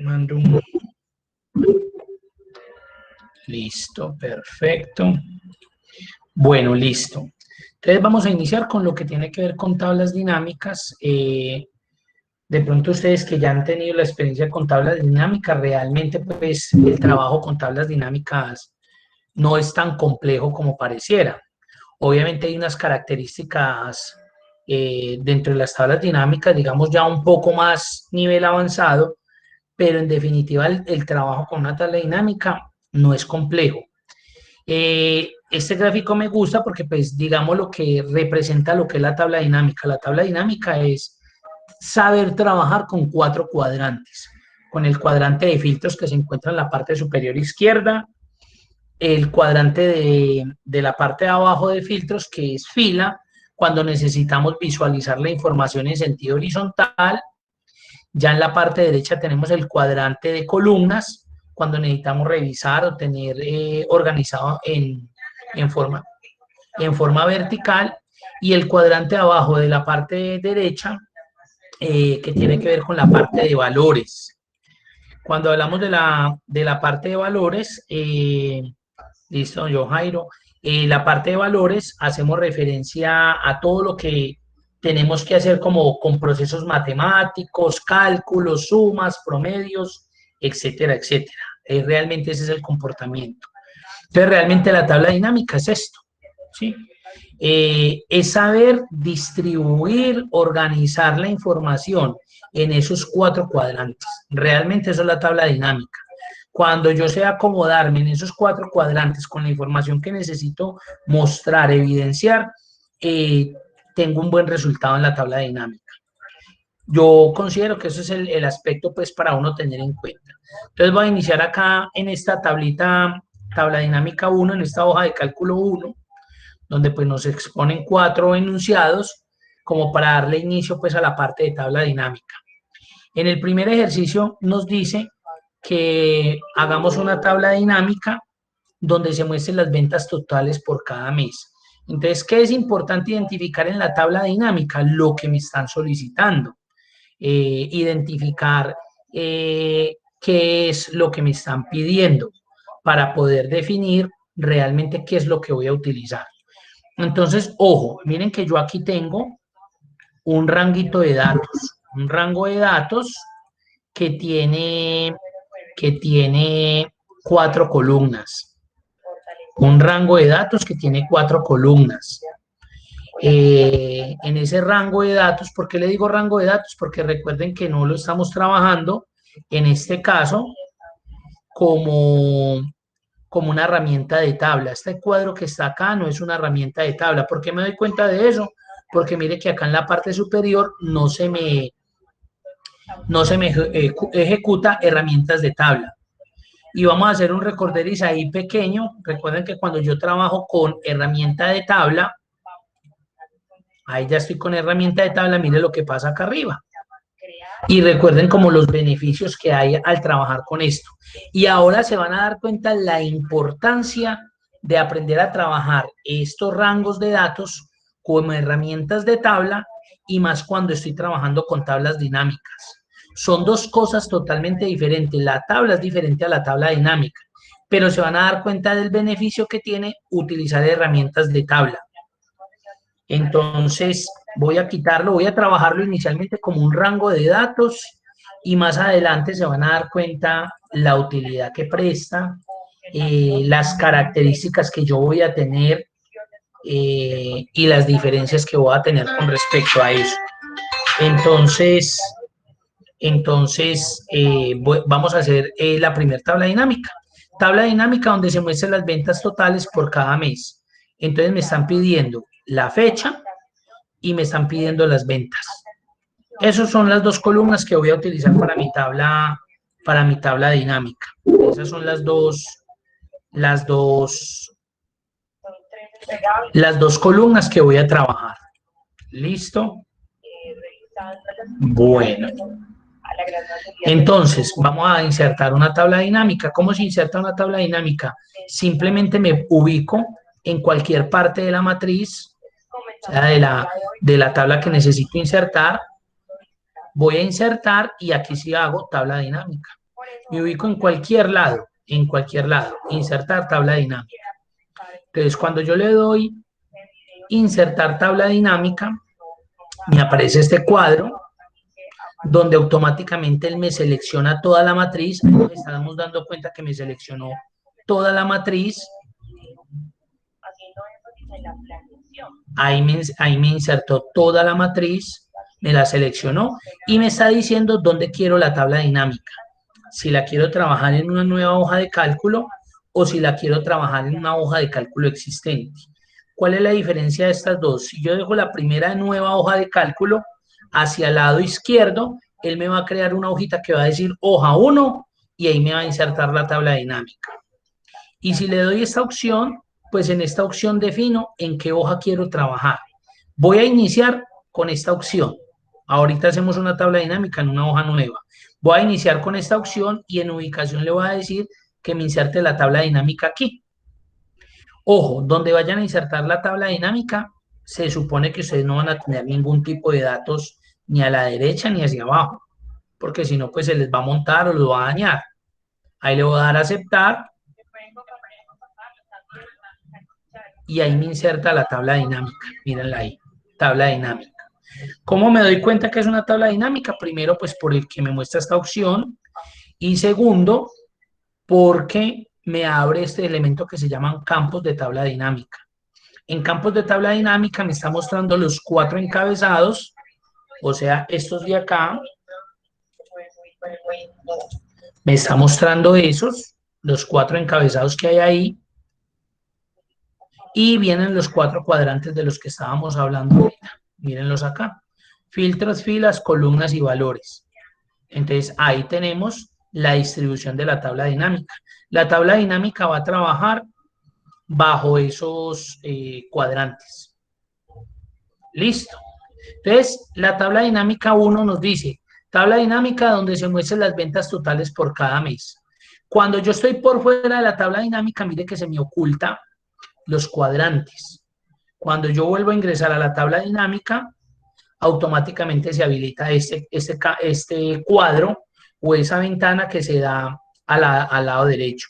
Mando un... Listo, perfecto. Bueno, listo. Entonces vamos a iniciar con lo que tiene que ver con tablas dinámicas. De pronto ustedes que ya han tenido la experiencia con tablas dinámicas, realmente pues el trabajo con tablas dinámicas no es tan complejo como pareciera. Obviamente hay unas características dentro de las tablas dinámicas, digamos ya un poco más nivel avanzado, pero en definitiva el trabajo con una tabla dinámica no es complejo. Este gráfico me gusta porque, pues, digamos, lo que representa lo que es la tabla dinámica. La tabla dinámica es saber trabajar con 4 cuadrantes. Con el cuadrante de filtros que se encuentra en la parte superior izquierda, el cuadrante de la parte de abajo de filtros, que es fila, cuando necesitamos visualizar la información en sentido horizontal. Ya en la parte derecha tenemos el cuadrante de columnas, cuando necesitamos revisar o tener organizado en, forma, en forma vertical, y el cuadrante abajo de la parte derecha, que tiene que ver con la parte de valores. Cuando hablamos de la parte de valores, listo, yo Jairo, la parte de valores hacemos referencia a todo lo que tenemos que hacer como con procesos matemáticos, cálculos, sumas, promedios, etcétera, etcétera. Realmente ese es el comportamiento. Entonces, realmente la tabla dinámica es esto, ¿sí? Es saber distribuir, organizar la información en esos 4 cuadrantes. Realmente eso es la tabla dinámica. Cuando yo sé acomodarme en esos 4 cuadrantes con la información que necesito mostrar, evidenciar, tengo un buen resultado en la tabla dinámica. Yo considero que eso es el aspecto, pues, para uno tener en cuenta. Entonces voy a iniciar acá en esta tabla dinámica 1, en esta hoja de cálculo 1, donde pues nos exponen 4 enunciados como para darle inicio pues a la parte de tabla dinámica. En el primer ejercicio nos dice que hagamos una tabla dinámica donde se muestren las ventas totales por cada mes. Entonces, ¿qué es importante identificar en la tabla dinámica? Lo que me están solicitando. Identificar qué es lo que me están pidiendo para poder definir realmente qué es lo que voy a utilizar. Entonces, ojo, miren que yo aquí tengo un ranguito de datos, un rango de datos que tiene 4 columnas, un rango de datos que tiene 4 columnas. En ese rango de datos, ¿por qué le digo rango de datos? Porque recuerden que no lo estamos trabajando, en este caso, como una herramienta de tabla. Este cuadro que está acá no es una herramienta de tabla. ¿Por qué me doy cuenta de eso? Porque mire que acá en la parte superior no se me ejecuta herramientas de tabla. Y vamos a hacer un recorderis ahí pequeño. Recuerden que cuando yo trabajo con herramienta de tabla, ahí ya estoy con herramienta de tabla, mire lo que pasa acá arriba. Y recuerden como los beneficios que hay al trabajar con esto. Y ahora se van a dar cuenta la importancia de aprender a trabajar estos rangos de datos como herramientas de tabla, y más cuando estoy trabajando con tablas dinámicas. Son 2 cosas totalmente diferentes. La tabla es diferente a la tabla dinámica, pero se van a dar cuenta del beneficio que tiene utilizar herramientas de tabla. Entonces, voy a quitarlo, voy a trabajarlo inicialmente como un rango de datos, y más adelante se van a dar cuenta la utilidad que presta, las características que yo voy a tener, y las diferencias que voy a tener con respecto a eso. Entonces, vamos a hacer la primera tabla dinámica. Tabla dinámica donde se muestran las ventas totales por cada mes. Entonces me están pidiendo la fecha y me están pidiendo las ventas. Esas son las 2 columnas que voy a utilizar para mi tabla dinámica. Esas son las dos columnas que voy a trabajar. ¿Listo? Bueno. Entonces, vamos a insertar una tabla dinámica. ¿Cómo se inserta una tabla dinámica? Simplemente me ubico en cualquier parte de la matriz, o sea, de la tabla que necesito insertar. Voy a insertar y aquí sí hago tabla dinámica. Me ubico en cualquier lado, insertar tabla dinámica. Entonces, cuando yo le doy insertar tabla dinámica, me aparece este cuadro donde automáticamente él me selecciona toda la matriz. Nos estamos dando cuenta que me seleccionó toda la matriz. Ahí me insertó toda la matriz, me la seleccionó y me está diciendo dónde quiero la tabla dinámica. Si la quiero trabajar en una nueva hoja de cálculo o si la quiero trabajar en una hoja de cálculo existente. ¿Cuál es la diferencia de estas dos? Si yo dejo la primera nueva hoja de cálculo hacia el lado izquierdo, él me va a crear una hojita que va a decir hoja 1 y ahí me va a insertar la tabla dinámica. Y si le doy esta opción, pues en esta opción defino en qué hoja quiero trabajar. Voy a iniciar con esta opción. Ahorita hacemos una tabla dinámica en una hoja nueva. Voy a iniciar con esta opción y en ubicación le voy a decir que me inserte la tabla dinámica aquí. Ojo, donde vayan a insertar la tabla dinámica, se supone que ustedes no van a tener ningún tipo de datos ni a la derecha ni hacia abajo, porque si no, pues se les va a montar o lo va a dañar. Ahí le voy a dar a aceptar y ahí me inserta la tabla dinámica. Mírenla ahí, tabla dinámica. ¿Cómo me doy cuenta que es una tabla dinámica? Primero, pues por el que me muestra esta opción y segundo, porque me abre este elemento que se llaman campos de tabla dinámica. En campos de tabla dinámica me está mostrando los 4 encabezados, o sea, estos de acá, me está mostrando esos, los 4 encabezados que hay ahí, y vienen los 4 cuadrantes de los que estábamos hablando ahorita. Mírenlos acá. Filtros, filas, columnas y valores. Entonces, ahí tenemos la distribución de la tabla dinámica. La tabla dinámica va a trabajar bajo esos cuadrantes. Listo. Entonces, la tabla dinámica 1 nos dice, tabla dinámica donde se muestran las ventas totales por cada mes. Cuando yo estoy por fuera de la tabla dinámica, mire que se me oculta los cuadrantes. Cuando yo vuelvo a ingresar a la tabla dinámica, automáticamente se habilita este cuadro o esa ventana que se da al lado derecho.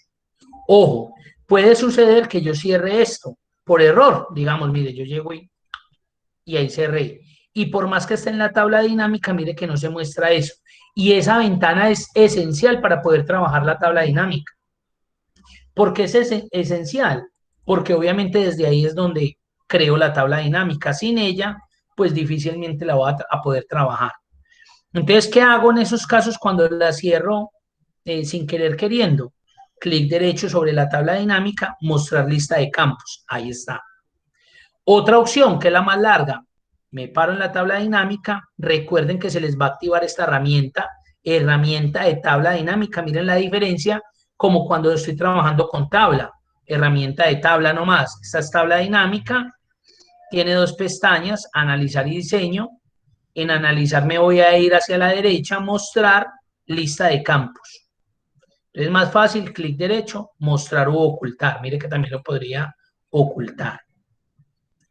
Ojo, puede suceder que yo cierre esto por error. Digamos, mire, yo llego y ahí cerré. Y por más que esté en la tabla dinámica, mire que no se muestra eso. Y esa ventana es esencial para poder trabajar la tabla dinámica. ¿Por qué es esencial? Porque obviamente desde ahí es donde creo la tabla dinámica. Sin ella, pues difícilmente la voy a poder trabajar. Entonces, ¿qué hago en esos casos cuando la cierro sin querer queriendo? Clic derecho sobre la tabla dinámica, mostrar lista de campos. Ahí está. Otra opción, que es la más larga, me paro en la tabla dinámica. Recuerden que se les va a activar esta herramienta de tabla dinámica. Miren la diferencia, como cuando estoy trabajando con tabla. Herramienta de tabla nomás. Esta es tabla dinámica. Tiene 2 pestañas, analizar y diseño. En analizar me voy a ir hacia la derecha, mostrar lista de campos. Es más fácil, clic derecho, mostrar u ocultar. Mire que también lo podría ocultar.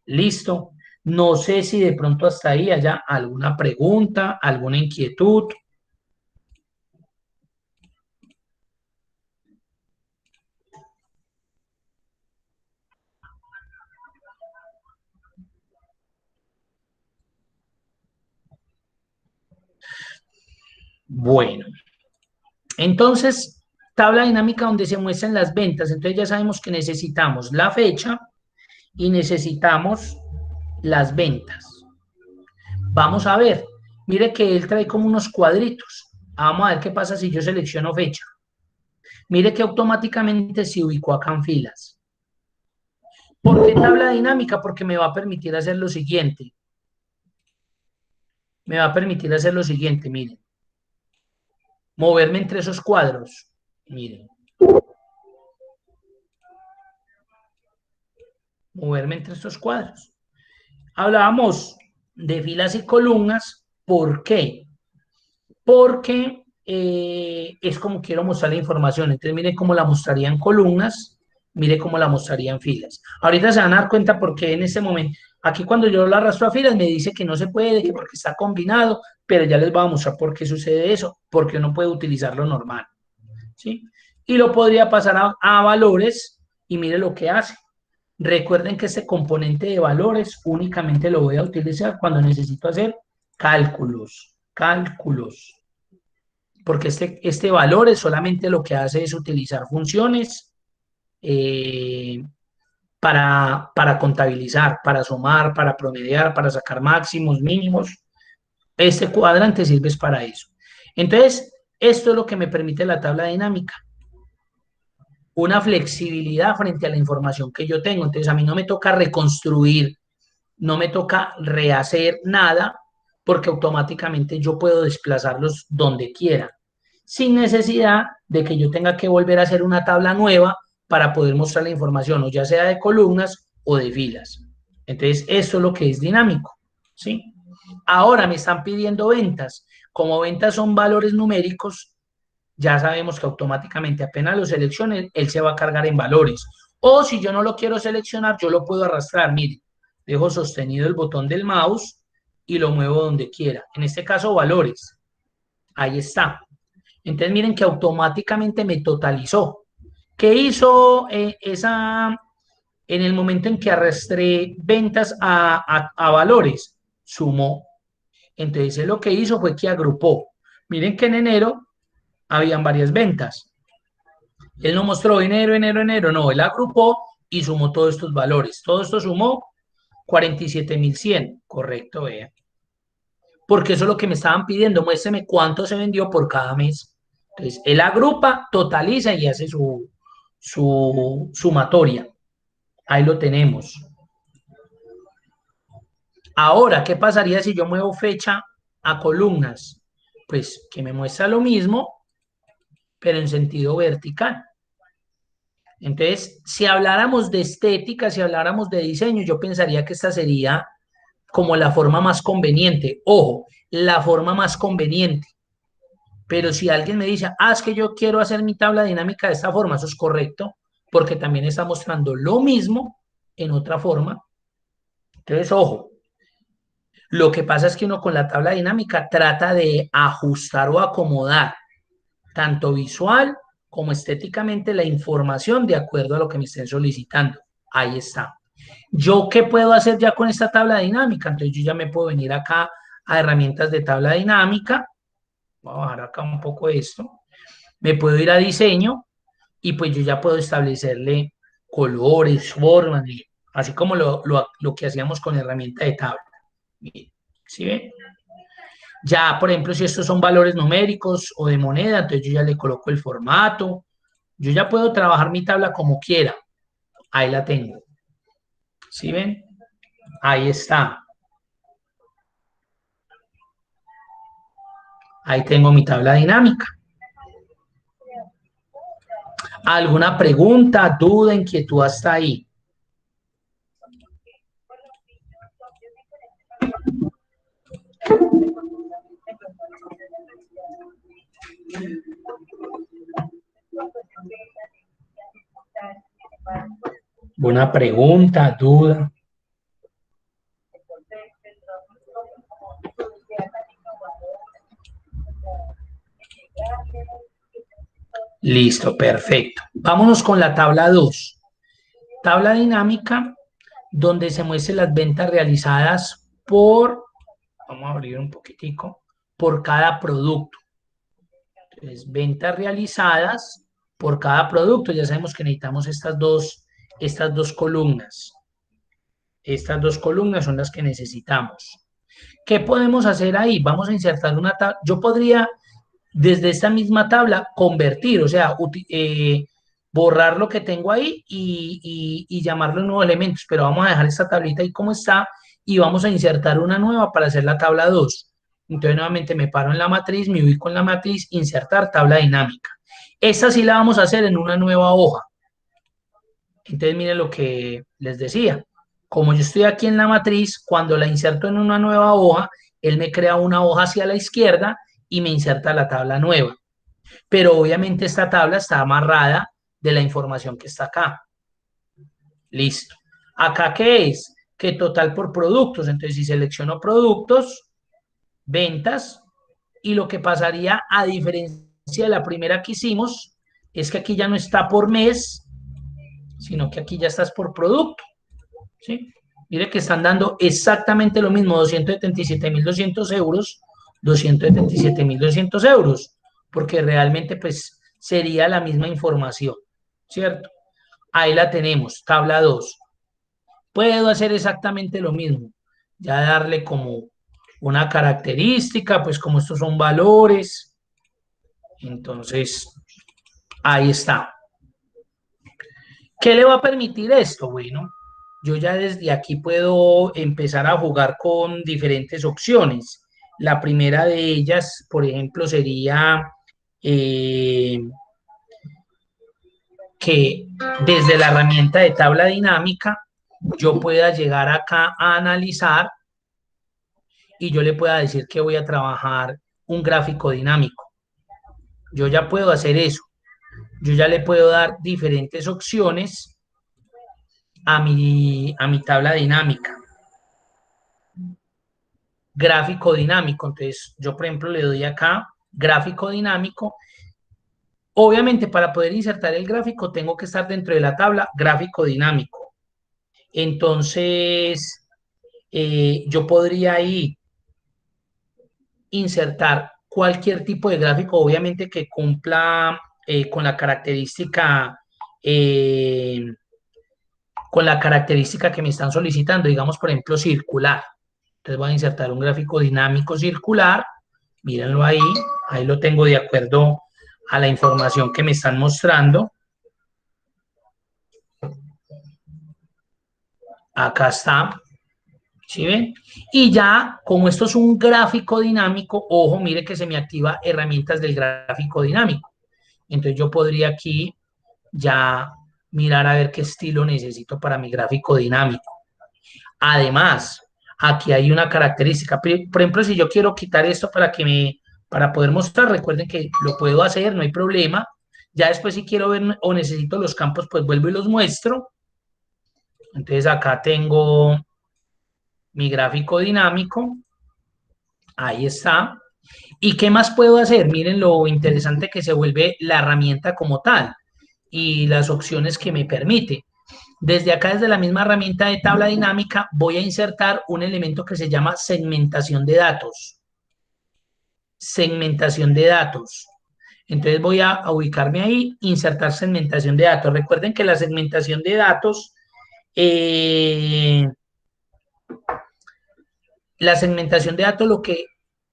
Listo. No sé si de pronto hasta ahí haya alguna pregunta, alguna inquietud. Bueno, entonces, tabla dinámica donde se muestran las ventas. Entonces ya sabemos que necesitamos la fecha y necesitamos las ventas. Vamos a ver. Mire que él trae como unos cuadritos. Vamos a ver qué pasa si yo selecciono fecha. Mire que automáticamente se ubicó acá en filas. ¿Por qué tabla dinámica? Porque me va a permitir hacer lo siguiente. Miren. Moverme entre esos cuadros. Miren. Moverme entre estos cuadros. Hablábamos de filas y columnas. ¿Por qué? Porque es como quiero mostrar la información. Entonces, mire cómo la mostraría en columnas, mire cómo la mostraría en filas. Ahorita se van a dar cuenta porque en este momento, aquí cuando yo la arrastro a filas, me dice que no se puede, que porque está combinado, pero ya les voy a mostrar por qué sucede eso, porque uno puede utilizarlo normal. ¿sí? Y lo podría pasar a valores y mire lo que hace. Recuerden que este componente de valores únicamente lo voy a utilizar cuando necesito hacer cálculos, porque este valores solamente lo que hace es utilizar funciones eh, para contabilizar, para sumar, para promediar, para sacar máximos, mínimos. Este cuadrante sirve para eso. Entonces, esto es lo que me permite la tabla dinámica. Una flexibilidad frente a la información que yo tengo. Entonces, a mí no me toca reconstruir, no me toca rehacer nada, porque automáticamente yo puedo desplazarlos donde quiera, sin necesidad de que yo tenga que volver a hacer una tabla nueva para poder mostrar la información, o ya sea de columnas o de filas. Entonces, eso es lo que es dinámico, ¿sí? Ahora me están pidiendo ventas. Como ventas son valores numéricos, ya sabemos que automáticamente apenas lo seleccione, él se va a cargar en valores. O si yo no lo quiero seleccionar, yo lo puedo arrastrar. Mire, dejo sostenido el botón del mouse y lo muevo donde quiera. En este caso, valores. Ahí está. Entonces, miren que automáticamente me totalizó. ¿Qué hizo en el momento en que arrastré ventas a valores? Sumó. Entonces, él lo que hizo fue que agrupó. Miren que en enero habían varias ventas. Él no mostró enero, enero, enero, no, él agrupó y sumó todos estos valores. Todo esto sumó 47.100, correcto, vean. Porque eso es lo que me estaban pidiendo, muéstreme cuánto se vendió por cada mes. Entonces, él agrupa, totaliza y hace su sumatoria. Ahí lo tenemos. Ahora, ¿qué pasaría si yo muevo fecha a columnas? Pues que me muestra lo mismo, pero en sentido vertical. Entonces, si habláramos de estética, si habláramos de diseño, yo pensaría que esta sería como la forma más conveniente. Ojo, la forma más conveniente. Pero si alguien me dice, es que yo quiero hacer mi tabla dinámica de esta forma, eso es correcto, porque también está mostrando lo mismo en otra forma. Entonces, ojo, lo que pasa es que uno con la tabla dinámica trata de ajustar o acomodar tanto visual como estéticamente la información de acuerdo a lo que me estén solicitando. Ahí está. ¿Yo qué puedo hacer ya con esta tabla dinámica? Entonces yo ya me puedo venir acá a herramientas de tabla dinámica. Voy a bajar acá un poco esto. Me puedo ir a diseño y pues yo ya puedo establecerle colores, formas, así como lo que hacíamos con herramienta de tabla. ¿Sí ven? Ya, por ejemplo, si estos son valores numéricos o de moneda, entonces yo ya le coloco el formato. Yo ya puedo trabajar mi tabla como quiera. Ahí la tengo. ¿Sí ven? Ahí está. Ahí tengo mi tabla dinámica. ¿Alguna pregunta, duda, inquietud hasta ahí? ¿Alguna pregunta, duda? Listo, perfecto. Vámonos con la tabla 2. Tabla dinámica donde se muestran las ventas realizadas vamos a abrir un poquitico, por cada producto. Entonces, ventas realizadas por cada producto. Ya sabemos que necesitamos estas dos columnas. Estas dos columnas son las que necesitamos. ¿Qué podemos hacer ahí? Vamos a insertar una tabla. Yo podría, desde esta misma tabla, convertir, o sea, borrar lo que tengo ahí y llamarlo nuevos elementos, pero vamos a dejar esta tablita ahí como está y vamos a insertar una nueva para hacer la tabla 2. Entonces, nuevamente me paro en la matriz, me ubico en la matriz, insertar tabla dinámica. Esta sí la vamos a hacer en una nueva hoja. Entonces, miren lo que les decía. Como yo estoy aquí en la matriz, cuando la inserto en una nueva hoja, él me crea una hoja hacia la izquierda y me inserta la tabla nueva. Pero obviamente esta tabla está amarrada de la información que está acá. Listo. ¿Acá qué es? Que total por productos. Entonces, si selecciono productos, ventas, y lo que pasaría a diferencia de la primera que hicimos, es que aquí ya no está por mes, sino que aquí ya estás por producto, ¿sí? Mire que están dando exactamente lo mismo, 277.200 euros, 277.200 euros, porque realmente pues sería la misma información, ¿cierto? Ahí la tenemos, tabla 2. Puedo hacer exactamente lo mismo, ya darle como una característica, pues como estos son valores, entonces ahí está. ¿Qué le va a permitir esto? Bueno, yo ya desde aquí puedo empezar a jugar con diferentes opciones. La primera de ellas, por ejemplo, sería eh, que desde la herramienta de tabla dinámica yo pueda llegar acá a analizar y yo le pueda decir que voy a trabajar un gráfico dinámico. Yo ya puedo hacer eso. Yo ya le puedo dar diferentes opciones a mi tabla dinámica. Gráfico dinámico. Entonces, yo, por ejemplo, le doy acá gráfico dinámico. Obviamente, para poder insertar el gráfico, tengo que estar dentro de la tabla gráfico dinámico. Entonces, yo podría ahí insertar cualquier tipo de gráfico, obviamente que cumpla eh, con la característica que me están solicitando, digamos, por ejemplo, circular. Entonces voy a insertar un gráfico dinámico circular, mírenlo ahí lo tengo de acuerdo a la información que me están mostrando. Acá está, ¿sí ven? Y ya, como esto es un gráfico dinámico, ojo, mire que se me activa herramientas del gráfico dinámico. Entonces yo podría aquí ya mirar a ver qué estilo necesito para mi gráfico dinámico. Además, aquí hay una característica. Por ejemplo, si yo quiero quitar esto para poder mostrar, recuerden que lo puedo hacer, no hay problema. Ya después si quiero ver o necesito los campos, pues vuelvo y los muestro. Entonces acá tengo mi gráfico dinámico. Ahí está. ¿Y qué más puedo hacer? Miren lo interesante que se vuelve la herramienta como tal y las opciones que me permite. Desde acá, desde la misma herramienta de tabla dinámica, voy a insertar un elemento que se llama segmentación de datos. Segmentación de datos. Entonces voy a ubicarme ahí, insertar segmentación de datos. Recuerden que la segmentación de datos, eh, lo que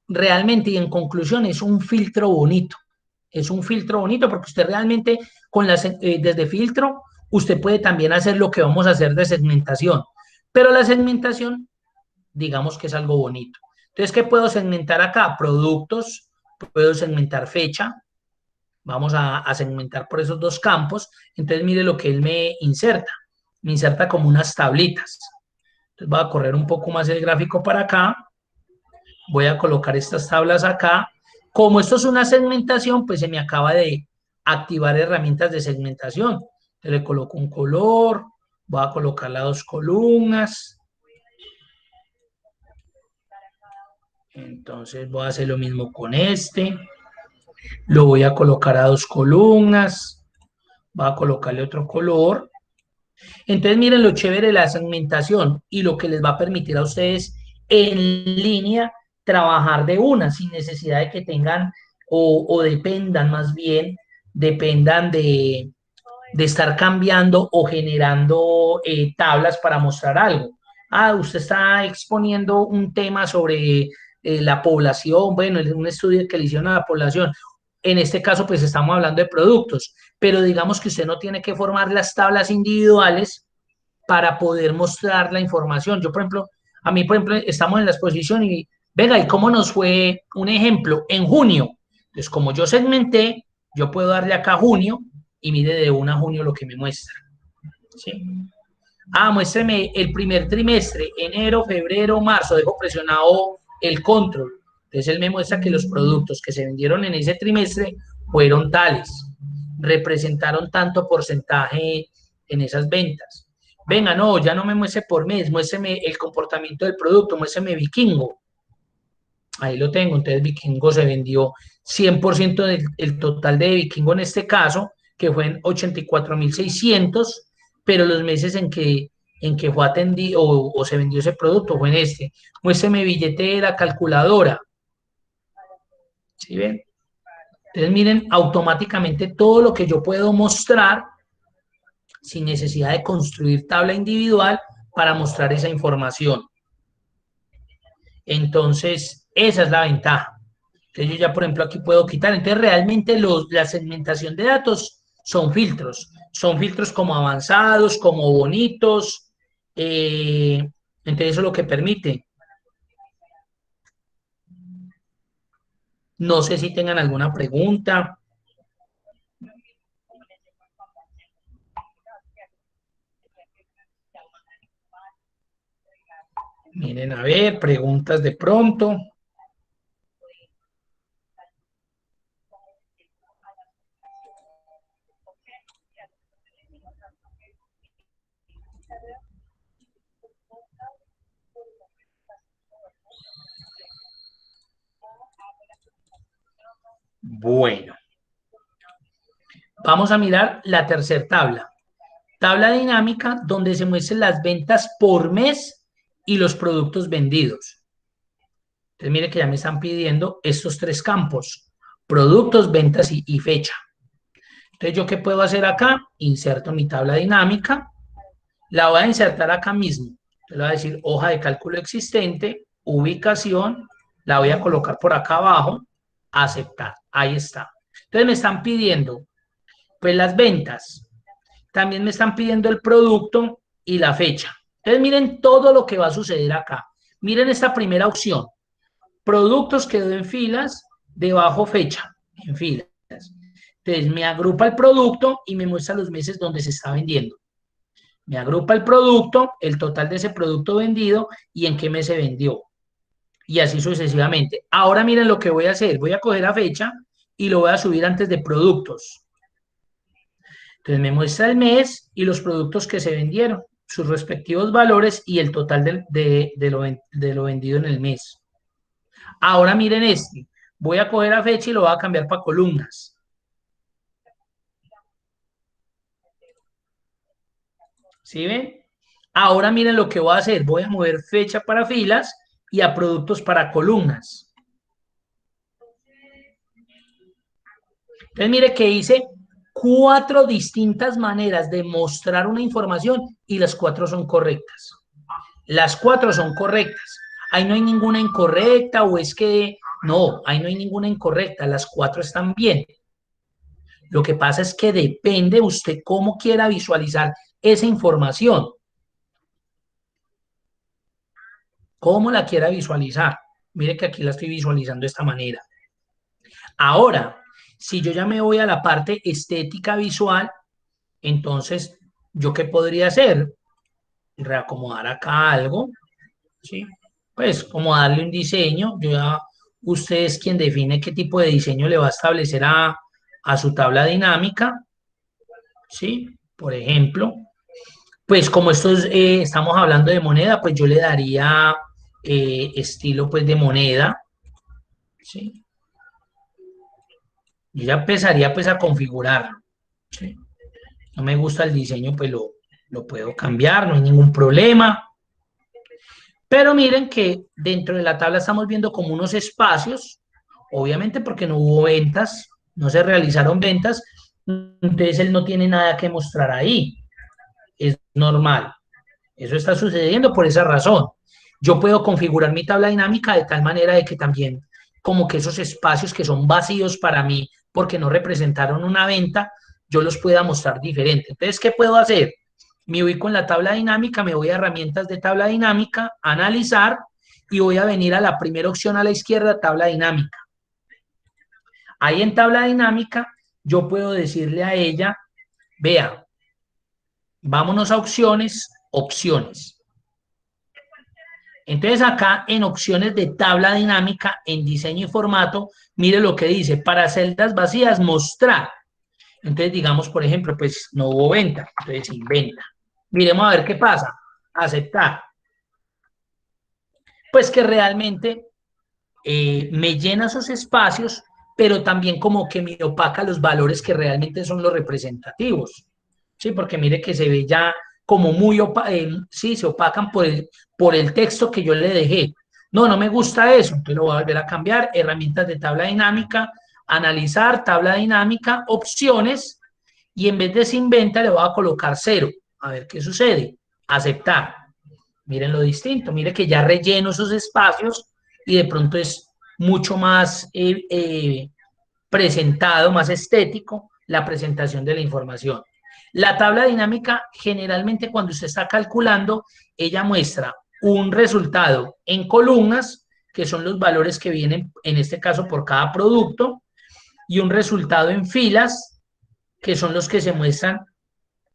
realmente y en conclusión es un filtro bonito. Es un filtro bonito porque usted realmente desde filtro, usted puede también hacer lo que vamos a hacer de segmentación. Pero la segmentación digamos que es algo bonito. Entonces, ¿qué puedo segmentar acá? Productos, puedo segmentar fecha, vamos a segmentar por esos dos campos. Entonces, mire lo que él me inserta como unas tablitas. Entonces, voy a correr un poco más el gráfico para acá, voy a colocar estas tablas acá. Como esto es una segmentación, pues se me acaba de activar herramientas de segmentación. Entonces, le coloco un color, voy a colocar las dos columnas. Entonces voy a hacer lo mismo con este. Lo voy a colocar a dos columnas. Voy a colocarle otro color. Entonces miren lo chévere de la segmentación y lo que les va a permitir a ustedes en línea trabajar de una sin necesidad de que tengan o dependan más bien, dependan de estar cambiando o generando tablas para mostrar algo. Ah, usted está exponiendo un tema sobre la población, bueno, un estudio que le hicieron a la población. En este caso, pues estamos hablando de productos, pero digamos que usted no tiene que formar las tablas individuales para poder mostrar la información. Yo, por ejemplo, a mí, por ejemplo, estamos en la exposición y, venga, ¿y cómo nos fue un ejemplo? En junio. Entonces, como yo segmenté, yo puedo darle acá junio y mire de 1 a junio lo que me muestra. ¿Sí? Ah, muéstreme el primer trimestre, enero, febrero, marzo, dejo presionado el control. Entonces él me muestra que los productos que se vendieron en ese trimestre fueron tales, representaron tanto porcentaje en esas ventas. Venga, no, ya no me muestre por mes, muéstreme el comportamiento del producto, muéstreme Vikingo. Ahí lo tengo, entonces Vikingo se vendió 100% del el total de Vikingo en este caso, que fue en 84.600, pero los meses en que fue atendido o se vendió ese producto fue en este. Muéstreme billetera, calculadora. ¿Sí ven? Entonces miren automáticamente todo lo que yo puedo mostrar sin necesidad de construir tabla individual para mostrar esa información. Entonces, esa es la ventaja. Entonces, yo ya, por ejemplo, aquí puedo quitar. Entonces, realmente la segmentación de datos son filtros. Son filtros como avanzados, como bonitos. Entonces, eso es lo que permite. No sé si tengan alguna pregunta. Miren, a ver, preguntas de pronto. Bueno, vamos a mirar la tercera tabla. Tabla dinámica donde se muestran las ventas por mes y los productos vendidos. Entonces, mire que ya me están pidiendo estos tres campos: productos, ventas y fecha. Entonces, ¿yo qué puedo hacer acá? Inserto mi tabla dinámica, la voy a insertar acá mismo. Le voy a decir hoja de cálculo existente, ubicación, la voy a colocar por acá abajo, aceptar. Ahí está. Entonces, me están pidiendo, pues, las ventas. También me están pidiendo el producto y la fecha. Entonces, miren todo lo que va a suceder acá. Miren esta primera opción. Productos quedó en filas, debajo fecha, en filas. Entonces me agrupa el producto y me muestra los meses donde se está vendiendo. Me agrupa el producto, el total de ese producto vendido y en qué mes se vendió. Y así sucesivamente. Ahora miren lo que voy a hacer. Voy a coger la fecha y lo voy a subir antes de productos. Entonces me muestra el mes y los productos que se vendieron, sus respectivos valores y el total de lo vendido en el mes. Ahora miren este. Voy a coger la fecha y lo voy a cambiar para columnas. ¿Sí ven? Ahora miren lo que voy a hacer. Voy a mover fecha para filas y a productos para columnas. Entonces mire que hice 4 distintas maneras de mostrar una información y las 4 son correctas. Las 4 son correctas. Ahí no hay ninguna incorrecta o es que no, ahí no hay ninguna incorrecta. Las 4 están bien. Lo que pasa es que depende usted cómo quiera visualizar esa información, cómo la quiera visualizar. Mire que aquí la estoy visualizando de esta manera. Ahora, si yo ya me voy a la parte estética visual, entonces, ¿yo qué podría hacer? Reacomodar acá algo, ¿sí? Pues como darle un diseño. Usted es quien define qué tipo de diseño le va a establecer a su tabla dinámica, ¿sí? Por ejemplo, pues como estamos hablando de moneda, pues yo le daría estilo pues de moneda, ¿sí? Yo ya empezaría pues a configurarlo, ¿sí? No me gusta el diseño, pues lo puedo cambiar, no hay ningún problema. Pero miren que dentro de la tabla estamos viendo como unos espacios, obviamente porque no hubo ventas, no se realizaron ventas, entonces él no tiene nada que mostrar ahí. Es normal. Eso está sucediendo por esa razón. Yo puedo configurar mi tabla dinámica de tal manera de que también como que esos espacios que son vacíos para mí porque no representaron una venta, yo los pueda mostrar diferente. Entonces, ¿qué puedo hacer? Me ubico en la tabla dinámica, me voy a herramientas de tabla dinámica, analizar y voy a venir a la primera opción a la izquierda, tabla dinámica. Ahí en tabla dinámica yo puedo decirle a ella, vea, vámonos a opciones, opciones. Entonces acá en opciones de tabla dinámica, en diseño y formato, mire lo que dice, para celdas vacías, mostrar. Entonces digamos, por ejemplo, pues no hubo venta, entonces sin venta. Miremos a ver qué pasa. Aceptar. Pues que realmente me llena esos espacios, pero también como que me opaca los valores que realmente son los representativos. Sí, porque mire que se ve ya como muy sí, se opacan por el texto que yo le dejé. No, no me gusta eso, entonces lo voy a volver a cambiar. Herramientas de tabla dinámica, analizar, tabla dinámica, opciones, y en vez de se inventa le voy a colocar cero. A ver qué sucede. Aceptar. Miren lo distinto, mire que ya relleno esos espacios y de pronto es mucho más presentado, más estético la presentación de la información. La tabla dinámica, generalmente cuando usted está calculando, ella muestra un resultado en columnas, que son los valores que vienen, en este caso, por cada producto, y un resultado en filas, que son los que se muestran,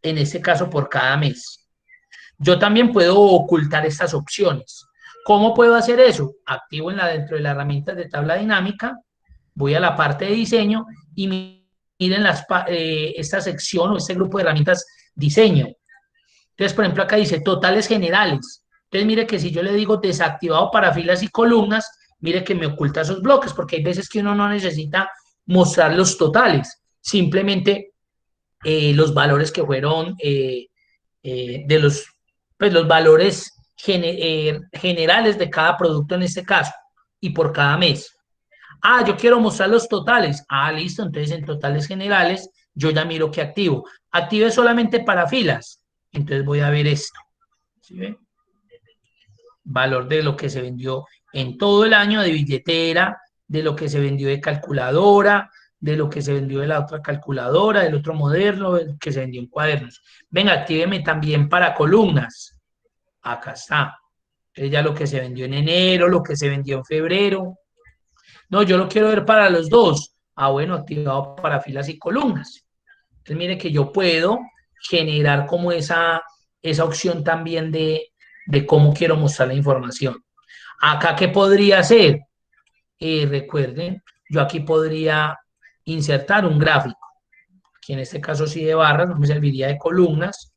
en este caso, por cada mes. Yo también puedo ocultar estas opciones. ¿Cómo puedo hacer eso? Activo dentro de las herramientas de tabla dinámica, voy a la parte de diseño y miren esta sección o este grupo de herramientas diseño. Entonces, por ejemplo, acá dice totales generales. Entonces, mire que si yo le digo desactivado para filas y columnas, mire que me oculta esos bloques, porque hay veces que uno no necesita mostrar los totales, simplemente los valores que fueron de los valores generales de cada producto en este caso y por cada mes. Ah, yo quiero mostrar los totales. Ah, listo. Entonces en totales generales yo ya miro que activo. Active solamente para filas. Entonces voy a ver esto. ¿Sí ven? Valor de lo que se vendió en todo el año de billetera, de lo que se vendió de calculadora, de lo que se vendió de la otra calculadora, del otro modelo, que se vendió en cuadernos. Venga, actíveme también para columnas. Acá está. Entonces ya lo que se vendió en enero, lo que se vendió en febrero. No, yo lo quiero ver para los dos. Ah, bueno, activado para filas y columnas. Entonces, mire que yo puedo generar como esa opción también de cómo quiero mostrar la información. Acá, ¿qué podría hacer? Recuerden, yo aquí podría insertar un gráfico, que en este caso sí de barras, no me serviría de columnas.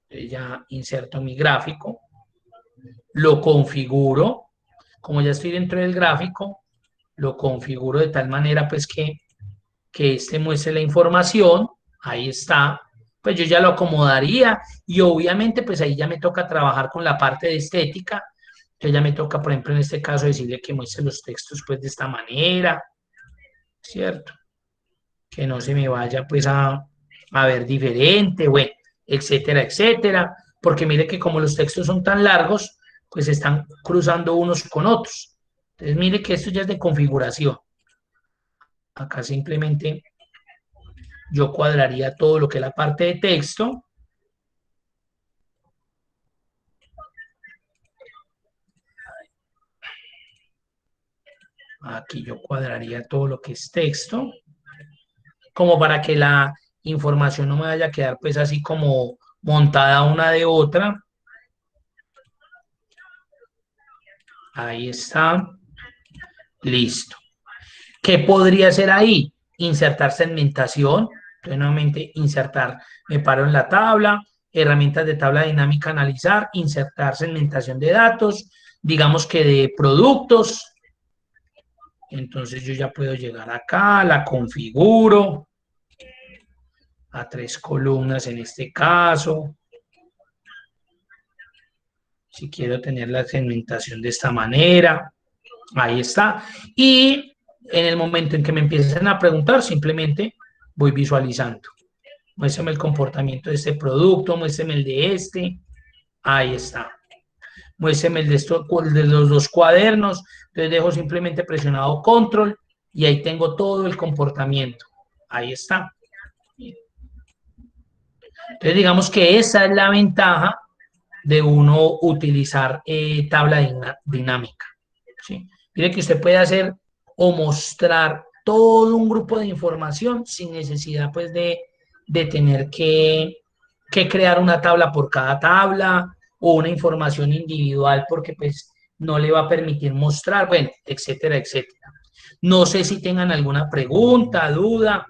Entonces ya inserto mi gráfico, lo configuro, como ya estoy dentro del gráfico, lo configuro de tal manera pues que este muestre la información, ahí está, pues yo ya lo acomodaría y obviamente pues ahí ya me toca trabajar con la parte de estética, entonces ya me toca, por ejemplo, en este caso decirle que muestre los textos pues de esta manera, ¿cierto? Que no se me vaya pues a ver diferente, bueno, etcétera, etcétera, porque mire que como los textos son tan largos, pues están cruzando unos con otros. Entonces mire que esto ya es de configuración. Acá simplemente yo cuadraría todo lo que es la parte de texto. Aquí yo cuadraría todo lo que es texto, como para que la información no me vaya a quedar pues así como montada una de otra. Ahí está. Listo. ¿Qué podría hacer ahí? Insertar segmentación. Entonces, nuevamente, insertar, me paro en la tabla, herramientas de tabla dinámica, analizar, insertar segmentación de datos, digamos que de productos. Entonces, yo ya puedo llegar acá, la configuro a 3 columnas en este caso. Si quiero tener la segmentación de esta manera, ahí está. Y en el momento en que me empiecen a preguntar, simplemente voy visualizando. Muéstrame el comportamiento de este producto, muéstrame el de este, ahí está. Muéstrame el de los dos cuadernos, entonces dejo simplemente presionado control y ahí tengo todo el comportamiento. Ahí está. Entonces digamos que esa es la ventaja de uno utilizar tabla dinámica. ¿Sí? Mire que usted puede hacer o mostrar todo un grupo de información sin necesidad pues de tener que crear una tabla por cada tabla o una información individual porque pues no le va a permitir mostrar, bueno, etcétera, etcétera. No sé si tengan alguna pregunta, duda.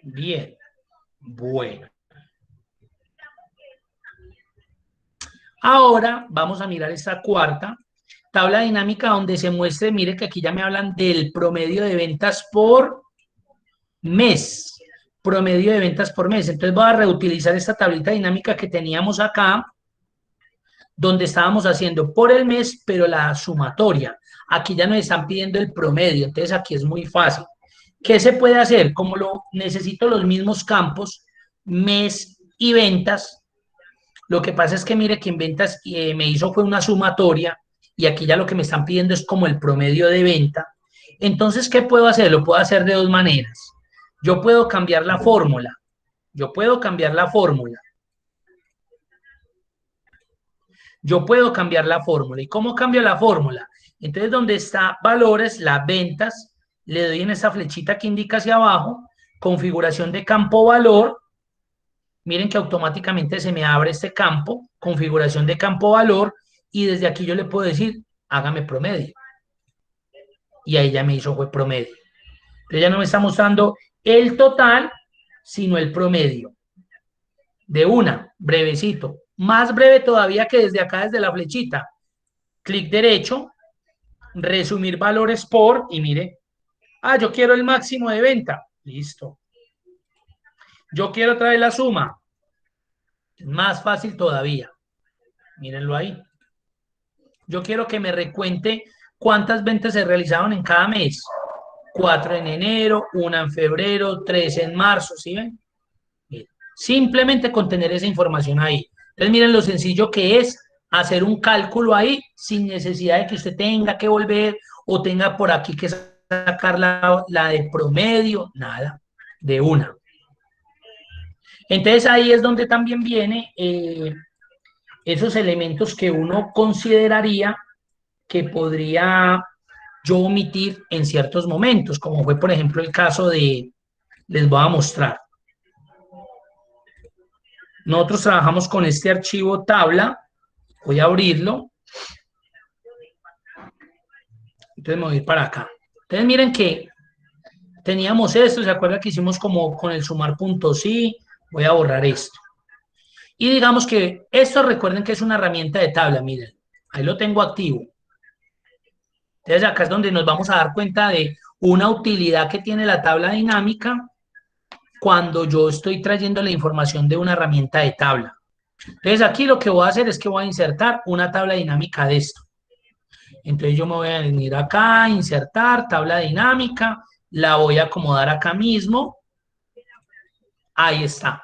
Bien, bueno. Ahora vamos a mirar esta cuarta tabla dinámica donde se muestre, mire que aquí ya me hablan del promedio de ventas por mes. Promedio de ventas por mes. Entonces voy a reutilizar esta tablita dinámica que teníamos acá, donde estábamos haciendo por el mes, pero la sumatoria. Aquí ya nos están pidiendo el promedio, entonces aquí es muy fácil. ¿Qué se puede hacer? Como lo necesito los mismos campos, mes y ventas, lo que pasa es que mire que en ventas me hizo fue una sumatoria y aquí ya lo que me están pidiendo es como el promedio de venta. Entonces, ¿qué puedo hacer? Lo puedo hacer de dos maneras. Yo puedo cambiar la fórmula. Yo puedo cambiar la fórmula. Yo puedo cambiar la fórmula. ¿Y cómo cambio la fórmula? Entonces, donde está valores, las ventas, le doy en esa flechita que indica hacia abajo, configuración de campo valor. Miren que automáticamente se me abre este campo, configuración de campo valor, y desde aquí yo le puedo decir, hágame promedio. Y ahí ya me hizo fue promedio. Entonces ya no me está mostrando el total, sino el promedio. De una, brevecito. Más breve todavía que desde acá, desde la flechita. Clic derecho, resumir valores por, y mire, yo quiero el máximo de venta. Listo. Yo quiero traer la suma. Más fácil todavía. Mírenlo ahí. Yo quiero que me recuente cuántas ventas se realizaron en cada mes. 4 en enero, 1 en febrero, 3 en marzo, ¿sí ven? Miren, simplemente con tener esa información ahí. Entonces miren lo sencillo que es hacer un cálculo ahí sin necesidad de que usted tenga que volver o tenga por aquí que sacar la de promedio, nada, de una. Entonces ahí es donde también viene esos elementos que uno consideraría que podría yo omitir en ciertos momentos, como fue por ejemplo el caso de, les voy a mostrar. Nosotros trabajamos con este archivo tabla, voy a abrirlo, entonces me voy a ir para acá. Entonces miren que teníamos esto, ¿se acuerdan que hicimos como con el sumar puntos? Sí, voy a borrar esto. Y digamos que esto recuerden que es una herramienta de tabla, miren, ahí lo tengo activo. Entonces acá es donde nos vamos a dar cuenta de una utilidad que tiene la tabla dinámica cuando yo estoy trayendo la información de una herramienta de tabla. Entonces aquí lo que voy a hacer es que voy a insertar una tabla dinámica de esto. Entonces yo me voy a venir acá, insertar tabla dinámica, la voy a acomodar acá mismo. Ahí está.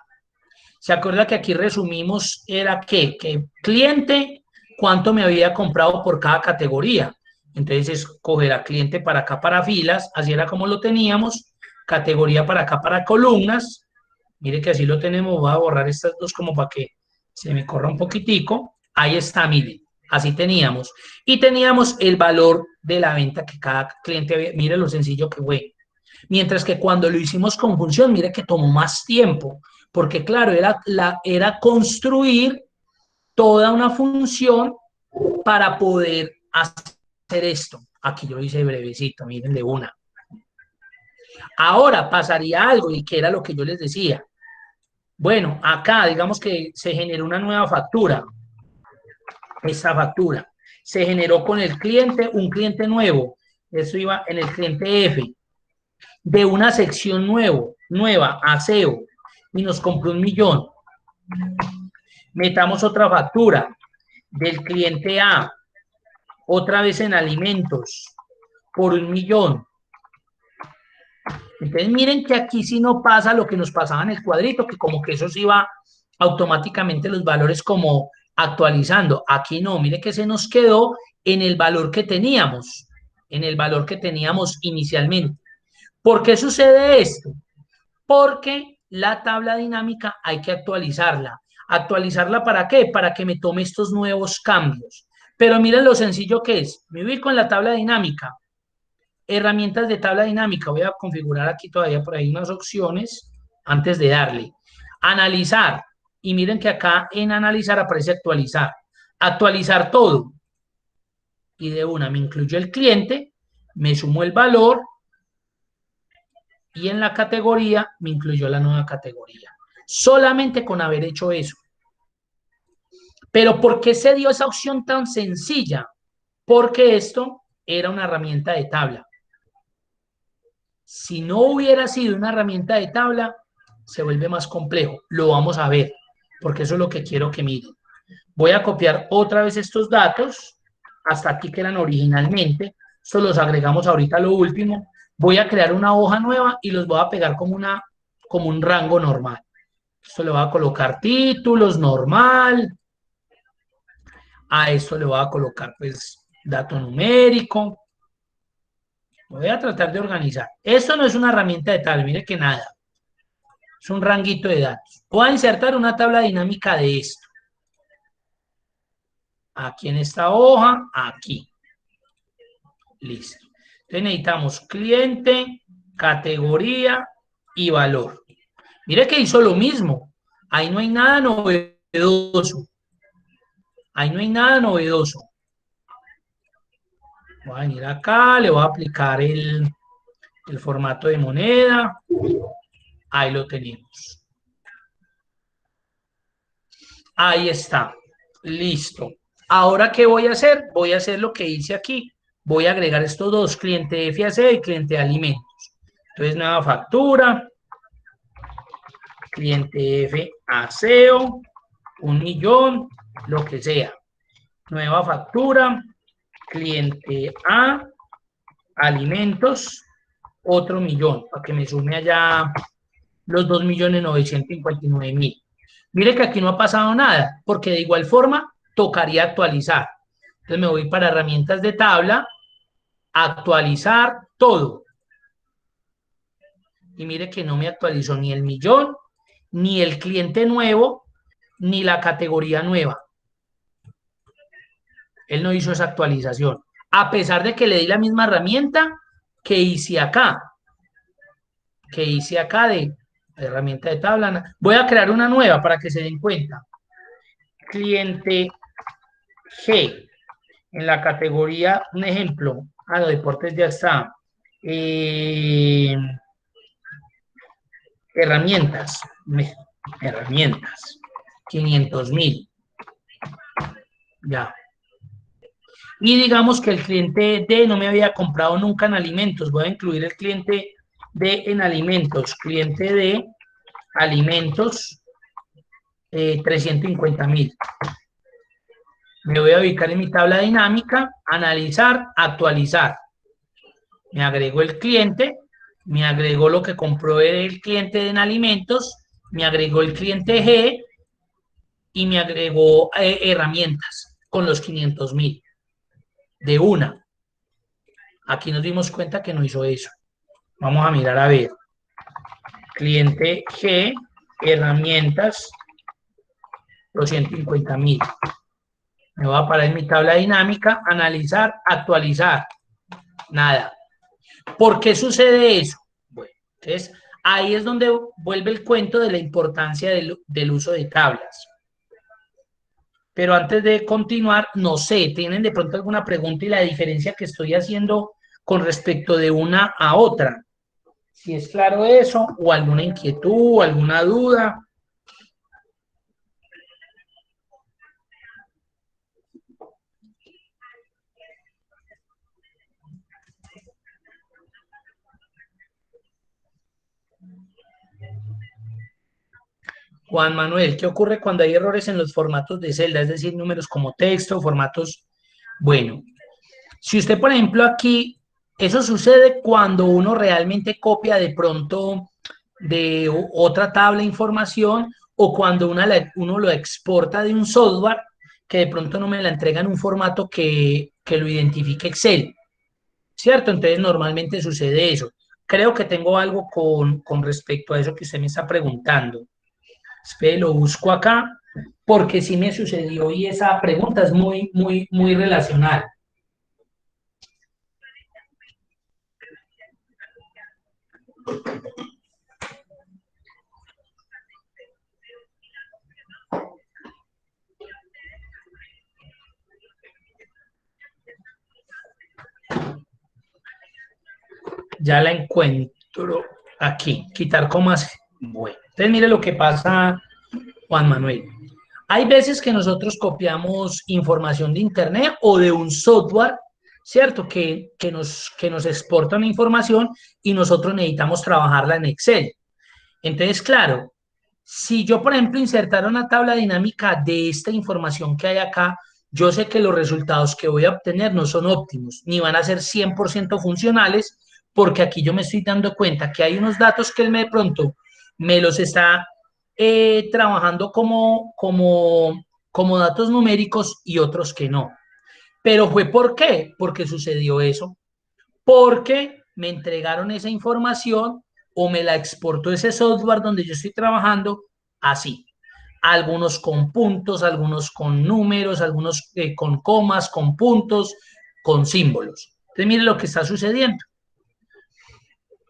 ¿Se acuerda que aquí resumimos era qué? Que cliente, cuánto me había comprado por cada categoría. Entonces escoger a cliente para acá para filas, así era como lo teníamos, categoría para acá para columnas. Mire que así lo tenemos, voy a borrar estas dos como para que se me corra un poquitico. Ahí está, mire, así teníamos. Y teníamos el valor de la venta que cada cliente había. Mire lo sencillo que fue. Mientras que cuando lo hicimos con función, mire que tomó más tiempo, porque claro, era construir toda una función para poder hacer esto. Aquí yo lo hice brevecito, miren de una. Ahora pasaría algo y que era lo que yo les decía. Bueno, acá digamos que se generó una nueva factura. Esta factura se generó con el cliente, un cliente nuevo. Eso iba en el cliente F. De una sección nueva, aseo, y nos compró 1.000.000. Metamos otra factura del cliente A, otra vez en alimentos, por 1.000.000. Entonces miren que aquí sí no pasa lo que nos pasaba en el cuadrito, que como que eso sí va automáticamente los valores como actualizando. Aquí no, mire que se nos quedó en el valor que teníamos, inicialmente. ¿Por qué sucede esto? Porque la tabla dinámica hay que actualizarla. ¿Actualizarla para qué? Para que me tome estos nuevos cambios. Pero miren lo sencillo que es. Me ubico en la tabla dinámica. Herramientas de tabla dinámica. Voy a configurar aquí todavía por ahí unas opciones antes de darle. Analizar. Y miren que acá en analizar aparece actualizar. Actualizar todo. Y de una me incluyo el cliente, me sumo el valor y en la categoría me incluyó la nueva categoría. Solamente con haber hecho eso. Pero ¿por qué se dio esa opción tan sencilla? Porque esto era una herramienta de tabla. Si no hubiera sido una herramienta de tabla, se vuelve más complejo. Lo vamos a ver, porque eso es lo que quiero que miren. Voy a copiar otra vez estos datos, hasta aquí que eran originalmente. Esto los agregamos ahorita a lo último. Voy a crear una hoja nueva y los voy a pegar como un rango normal. Esto le voy a colocar títulos normal. A esto le voy a colocar pues dato numérico. Voy a tratar de organizar. Esto no es una herramienta de tabla, mire que nada. Es un ranguito de datos. Voy a insertar una tabla dinámica de esto. Aquí en esta hoja, aquí. Listo. Entonces necesitamos cliente, categoría y valor. Mire que hizo lo mismo. Ahí no hay nada novedoso. Ahí no hay nada novedoso. Voy a venir acá, le voy a aplicar el formato de moneda. Ahí lo tenemos. Ahí está. Listo. Ahora, ¿qué voy a hacer? Voy a hacer lo que hice aquí. Voy a agregar estos dos, cliente FAC y cliente de alimentos. Entonces, nueva factura, cliente F aseo, 1.000.000, lo que sea. Nueva factura, cliente A, alimentos, otro 1.000.000, para que me sume allá los 2.959.000. Mire que aquí no ha pasado nada, porque de igual forma tocaría actualizar. Entonces me voy para herramientas de tabla, actualizar todo. Y mire que no me actualizó ni el 1.000.000, ni el cliente nuevo, ni la categoría nueva. Él no hizo esa actualización. A pesar de que le di la misma herramienta que hice acá. De herramienta de tabla. Voy a crear una nueva para que se den cuenta. Cliente G. En la categoría, un ejemplo. Los deportes ya está. Herramientas. Herramientas. 500.000. Ya. Y digamos que el cliente D no me había comprado nunca en alimentos. Voy a incluir el cliente D en alimentos. Cliente D, alimentos, 350.000. Me voy a ubicar en mi tabla dinámica, analizar, actualizar. Me agregó el cliente, me agregó lo que compró el cliente en alimentos, me agregó el cliente G y me agregó herramientas con los 500.000 de una. Aquí nos dimos cuenta que no hizo eso. Vamos a mirar a ver. Cliente G, herramientas, 250.000. Me voy a parar en mi tabla dinámica, analizar, actualizar. Nada. ¿Por qué sucede eso? Bueno, entonces ahí es donde vuelve el cuento de la importancia del uso de tablas. Pero antes de continuar, no sé, ¿tienen de pronto alguna pregunta y la diferencia que estoy haciendo con respecto de una a otra? Si es claro eso, o alguna inquietud, alguna duda. Juan Manuel, ¿qué ocurre cuando hay errores en los formatos de celda? Es decir, números como texto, formatos. Bueno, si usted, por ejemplo, aquí, eso sucede cuando uno realmente copia de pronto de otra tabla de información o cuando uno lo exporta de un software que de pronto no me la entrega en un formato que lo identifique Excel, ¿cierto? Entonces normalmente sucede eso. Creo que tengo algo con respecto a eso que usted me está preguntando. Espere, lo busco acá porque sí me sucedió y esa pregunta es muy, muy, muy relacional. Ya la encuentro. Aquí, quitar comas. Bueno, entonces mire lo que pasa, Juan Manuel. Hay veces que nosotros copiamos información de Internet o de un software, ¿cierto? Que nos exporta una información y nosotros necesitamos trabajarla en Excel. Entonces, claro, si yo, por ejemplo, insertara una tabla dinámica de esta información que hay acá, yo sé que los resultados que voy a obtener no son óptimos, ni van a ser 100% funcionales, porque aquí yo me estoy dando cuenta que hay unos datos que él de pronto me los está trabajando como datos numéricos y otros que no. Pero fue ¿por qué? Porque sucedió eso. Porque me entregaron esa información o me la exportó ese software donde yo estoy trabajando así. Algunos con puntos, algunos con números, algunos con comas, con puntos, con símbolos. Entonces, mire lo que está sucediendo.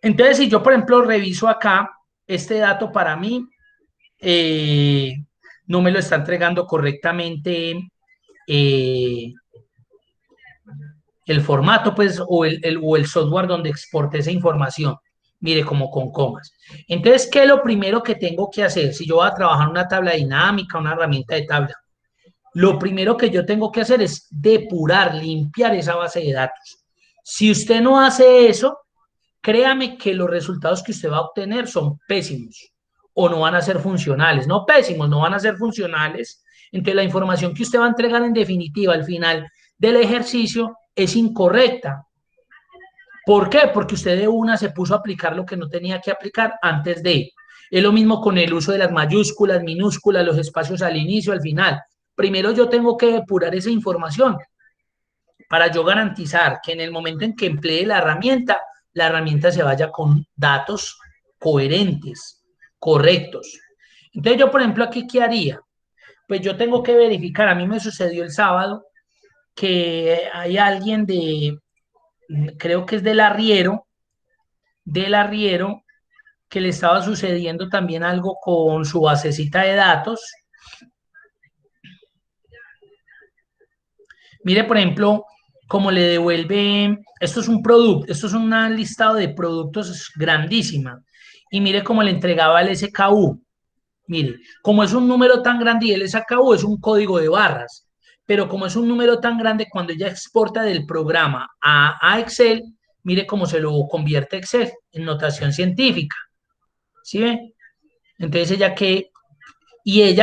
Entonces, si yo, por ejemplo, reviso acá, este dato para mí eh, no me lo está entregando correctamente eh, el formato, pues, o el software donde exporte esa información. Mire, como con comas. Entonces, ¿qué es lo primero que tengo que hacer? Si yo voy a trabajar una tabla dinámica, una herramienta de tabla, lo primero que yo tengo que hacer es depurar, limpiar esa base de datos. Si usted no hace eso, créame que los resultados que usted va a obtener son pésimos o no van a ser funcionales. No pésimos, no van a ser funcionales. Entonces, la información que usted va a entregar en definitiva al final del ejercicio es incorrecta. ¿Por qué? Porque usted de una se puso a aplicar lo que no tenía que aplicar antes de. Es lo mismo con el uso de las mayúsculas, minúsculas, los espacios al inicio, al final. Primero yo tengo que depurar esa información para yo garantizar que en el momento en que emplee la herramienta se vaya con datos coherentes, correctos. Entonces yo, por ejemplo, aquí, ¿qué haría? Pues yo tengo que verificar, a mí me sucedió el sábado que hay alguien creo que es del arriero, que le estaba sucediendo también algo con su basecita de datos. Mire, por ejemplo, cómo le devuelve, esto es un producto, esto es un listado de productos grandísima. Y mire cómo le entregaba el SKU. Mire, como es un número tan grande y el SKU es un código de barras, pero como es un número tan grande, cuando ella exporta del programa a Excel, mire cómo se lo convierte Excel en notación científica. ¿Sí ve? Entonces ella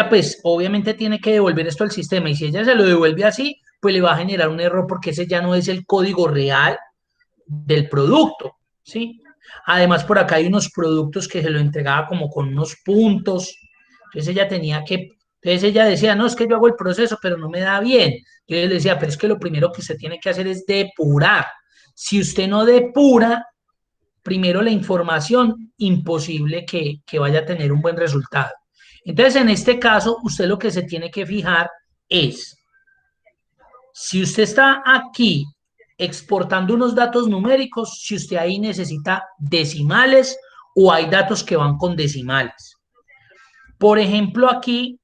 pues obviamente tiene que devolver esto al sistema y si ella se lo devuelve así, pues le va a generar un error porque ese ya no es el código real del producto, ¿sí? Además por acá hay unos productos que se lo entregaba como con unos puntos, entonces entonces ella decía, no, es que yo hago el proceso, pero no me da bien. Yo le decía, pero es que lo primero que usted tiene que hacer es depurar. Si usted no depura, primero la información, imposible que vaya a tener un buen resultado. Entonces, en este caso, usted lo que se tiene que fijar es, si usted está aquí exportando unos datos numéricos, si usted ahí necesita decimales o hay datos que van con decimales. Por ejemplo, aquí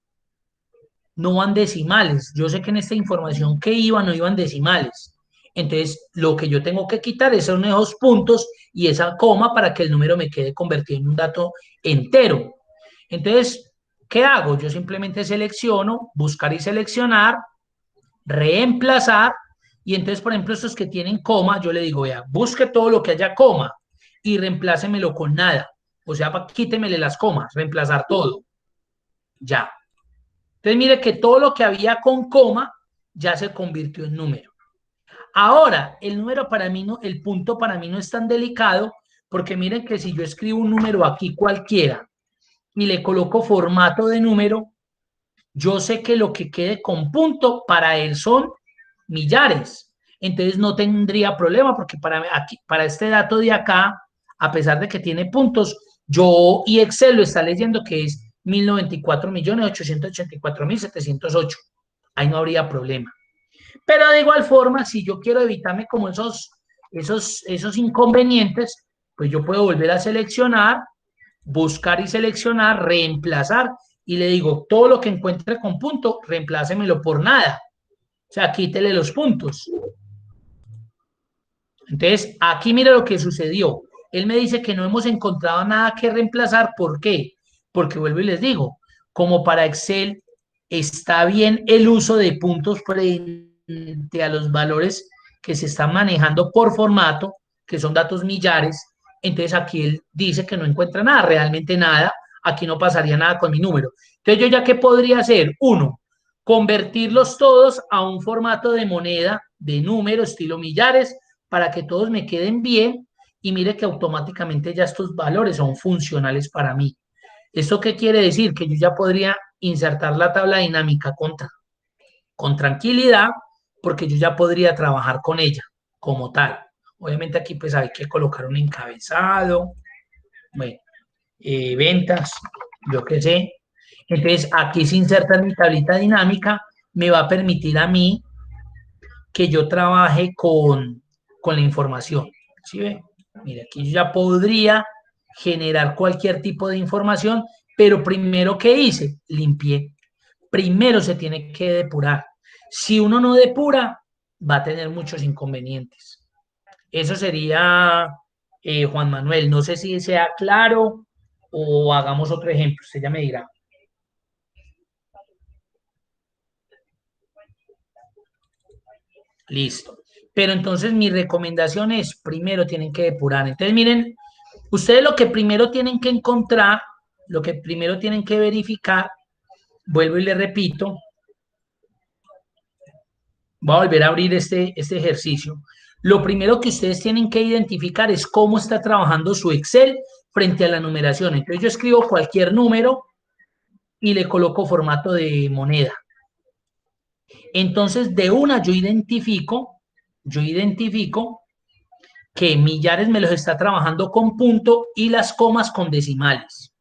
no van decimales. Yo sé que en esta información que iba no iban decimales. Entonces, lo que yo tengo que quitar son esos puntos y esa coma para que el número me quede convertido en un dato entero. Entonces, ¿qué hago? Yo simplemente selecciono, buscar y seleccionar, reemplazar, y entonces, por ejemplo, estos que tienen coma, yo le digo, vea, busque todo lo que haya coma y reemplácemelo con nada. O sea, quítemele las comas, reemplazar todo. Ya. Entonces, mire que todo lo que había con coma ya se convirtió en número. Ahora, el número para mí no, el punto para mí no es tan delicado, porque miren que si yo escribo un número aquí cualquiera y le coloco formato de número, yo sé que lo que quede con punto para él son millares. Entonces no tendría problema porque para este dato de acá, a pesar de que tiene puntos, yo y Excel lo está leyendo que es 1094.884.708. Ahí no habría problema. Pero de igual forma, si yo quiero evitarme como esos inconvenientes, pues yo puedo volver a seleccionar, buscar y seleccionar, reemplazar y le digo, todo lo que encuentre con punto, reemplácemelo por nada. O sea, quítele los puntos. Entonces, aquí mira lo que sucedió. él me dice que no hemos encontrado nada que reemplazar. ¿Por qué? Porque vuelvo y les digo, como para Excel está bien el uso de puntos frente a los valores que se están manejando por formato, que son datos millares, entonces aquí él dice que no encuentra nada, realmente nada, aquí no pasaría nada con mi número. Entonces yo ya qué podría hacer, uno, convertirlos todos a un formato de moneda de número estilo millares para que todos me queden bien y mire que automáticamente ya estos valores son funcionales para mí. ¿Esto qué quiere decir? Que yo ya podría insertar la tabla dinámica con tranquilidad porque yo ya podría trabajar con ella como tal. Obviamente aquí pues hay que colocar un encabezado, bueno, ventas, yo qué sé. Entonces aquí se inserta en mi tablita dinámica, me va a permitir a mí que yo trabaje con la información. ¿Sí ve? Mira, aquí yo ya podría generar cualquier tipo de información, pero primero que hice, limpié. Primero se tiene que depurar. Si uno no depura, va a tener muchos inconvenientes. Eso sería, Juan Manuel. No sé si sea claro o hagamos otro ejemplo. Usted ya me dirá. Listo. Pero entonces mi recomendación es, primero tienen que depurar. Entonces, miren, ustedes lo que primero tienen que encontrar, lo que primero tienen que verificar, vuelvo y le repito, voy a volver a abrir este ejercicio. Lo primero que ustedes tienen que identificar es cómo está trabajando su Excel frente a la numeración. Entonces yo escribo cualquier número y le coloco formato de moneda. Entonces de una yo identifico que millares me los está trabajando con punto y las comas con decimales.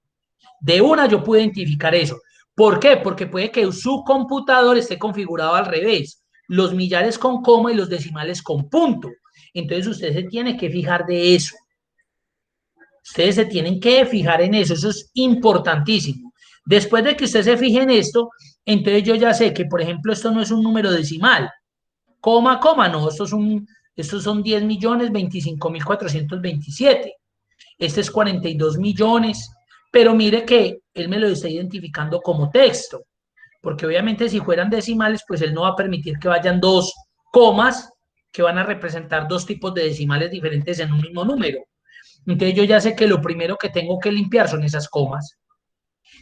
De una yo puedo identificar eso. ¿Por qué? Porque puede que su computador esté configurado al revés, los millares con coma y los decimales con punto. Entonces usted se tiene que fijar de eso. Ustedes se tienen que fijar en eso, eso es importantísimo. Después de que usted se fije en esto, entonces yo ya sé que, por ejemplo, esto no es un número decimal, coma, coma, no, estos son 10 millones 25 mil 427. Este es 42 millones, pero mire que él me lo está identificando como texto, porque obviamente si fueran decimales, pues él no va a permitir que vayan dos comas que van a representar dos tipos de decimales diferentes en un mismo número. Entonces yo ya sé que lo primero que tengo que limpiar son esas comas.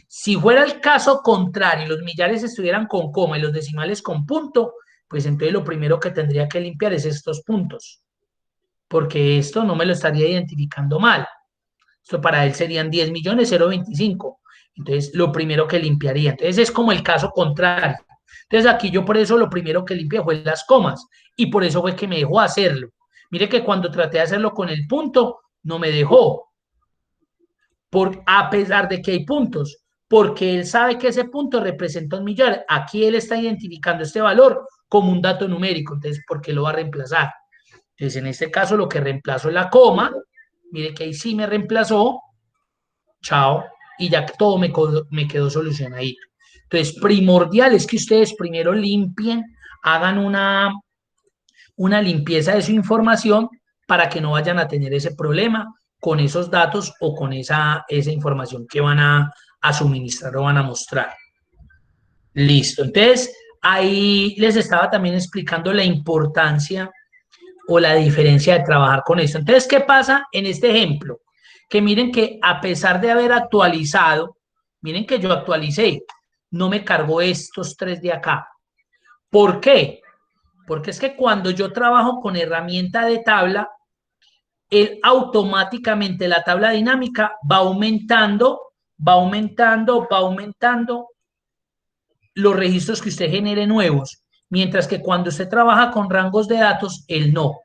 Si fuera el caso contrario, los millares estuvieran con coma y los decimales con punto, pues entonces lo primero que tendría que limpiar es estos puntos, porque esto no me lo estaría identificando mal. Esto para él serían 10 millones 0,25. Entonces, lo primero que limpiaría. Entonces, es como el caso contrario. Entonces, aquí yo por eso lo primero que limpié fue las comas y por eso fue que me dejó hacerlo. Mire que cuando traté de hacerlo con el punto, no me dejó, a pesar de que hay puntos, porque él sabe que ese punto representa un millón. Aquí él está identificando este valor como un dato numérico, entonces, ¿por qué lo va a reemplazar? Entonces, en este caso, lo que reemplazo es la coma. Mire que ahí sí me reemplazó, chao, y ya que todo me quedó solucionadito. Entonces, primordial es que ustedes primero limpien, hagan una limpieza de su información para que no vayan a tener ese problema con esos datos o con esa información que van a suministrar o van a mostrar. Listo. Entonces, ahí les estaba también explicando la importancia o la diferencia de trabajar con esto. Entonces, ¿qué pasa en este ejemplo? Que miren que a pesar de haber actualizado, miren que yo actualicé, no me cargó estos tres de acá. ¿Por qué? Porque es que cuando yo trabajo con herramienta de tabla, él automáticamente la tabla dinámica va aumentando, va aumentando, va aumentando los registros que usted genere nuevos, mientras que cuando usted trabaja con rangos de datos, él no.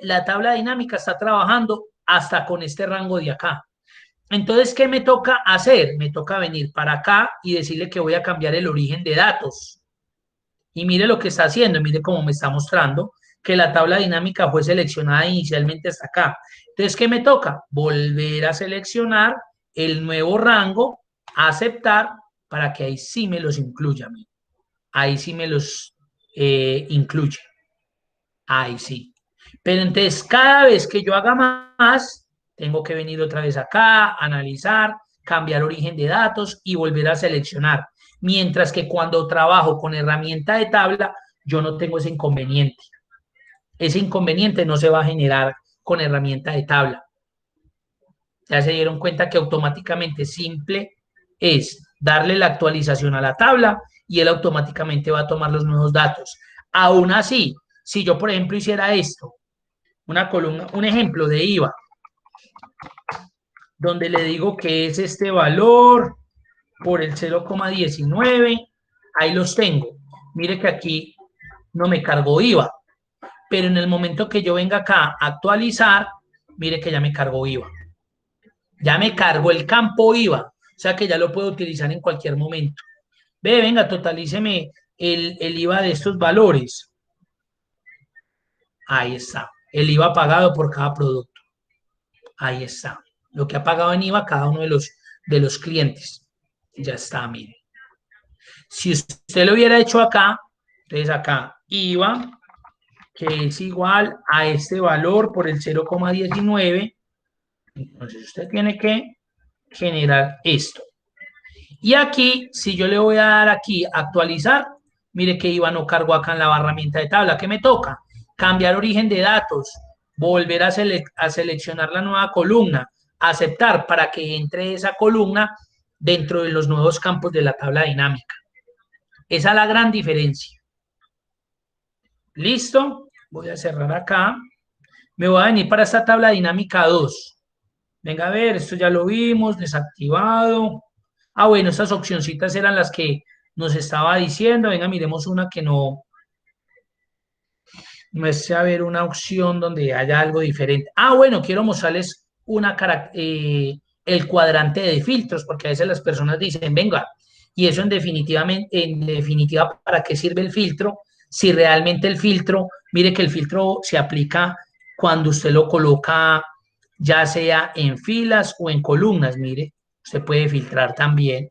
La tabla dinámica está trabajando hasta con este rango de acá. Entonces, ¿qué me toca hacer? Me toca venir para acá y decirle que voy a cambiar el origen de datos. Y mire lo que está haciendo, mire cómo me está mostrando que la tabla dinámica fue seleccionada inicialmente hasta acá. Entonces, ¿qué me toca? Volver a seleccionar el nuevo rango, aceptar, para que ahí sí me los incluya. Ahí sí me los incluye. Ahí sí. Pero entonces, cada vez que yo haga más, tengo que venir otra vez acá, analizar, cambiar origen de datos y volver a seleccionar. Mientras que cuando trabajo con herramienta de tabla, yo no tengo ese inconveniente. Ese inconveniente no se va a generar con herramienta de tabla. Ya se dieron cuenta que automáticamente simple es darle la actualización a la tabla y él automáticamente va a tomar los nuevos datos. Aún así, si yo, por ejemplo, hiciera esto, una columna, un ejemplo de IVA, donde le digo que es este valor por el 0,19, ahí los tengo. Mire que aquí no me cargó IVA, pero en el momento que yo venga acá a actualizar, mire que ya me cargó IVA. Ya me cargó el campo IVA, o sea que ya lo puedo utilizar en cualquier momento. Ve, venga, totalíceme el IVA de estos valores. Ahí está, el IVA pagado por cada producto. Ahí está, lo que ha pagado en IVA cada uno de los clientes. Ya está, mire. Si usted lo hubiera hecho acá, entonces acá IVA, que es igual a este valor por el 0,19, entonces usted tiene que generar esto. Y aquí, si yo le voy a dar aquí actualizar, mire que IVA no cargo acá en la herramienta de tabla. ¿Qué me toca? Cambiar origen de datos, volver a seleccionar la nueva columna, aceptar para que entre esa columna dentro de los nuevos campos de la tabla dinámica. Esa es la gran diferencia. ¿Listo? Voy a cerrar acá. Me voy a venir para esta tabla dinámica 2. Venga a ver, esto ya lo vimos, desactivado. Ah, bueno, estas opcioncitas eran las que nos estaba diciendo. Venga, miremos una que no es a ver una opción donde haya algo diferente. Ah, bueno, quiero mostrarles el cuadrante de filtros, porque a veces las personas dicen, venga, y eso en definitiva, ¿para qué sirve el filtro? Si realmente el filtro, mire que el filtro se aplica cuando usted lo coloca ya sea en filas o en columnas, mire, se puede filtrar también.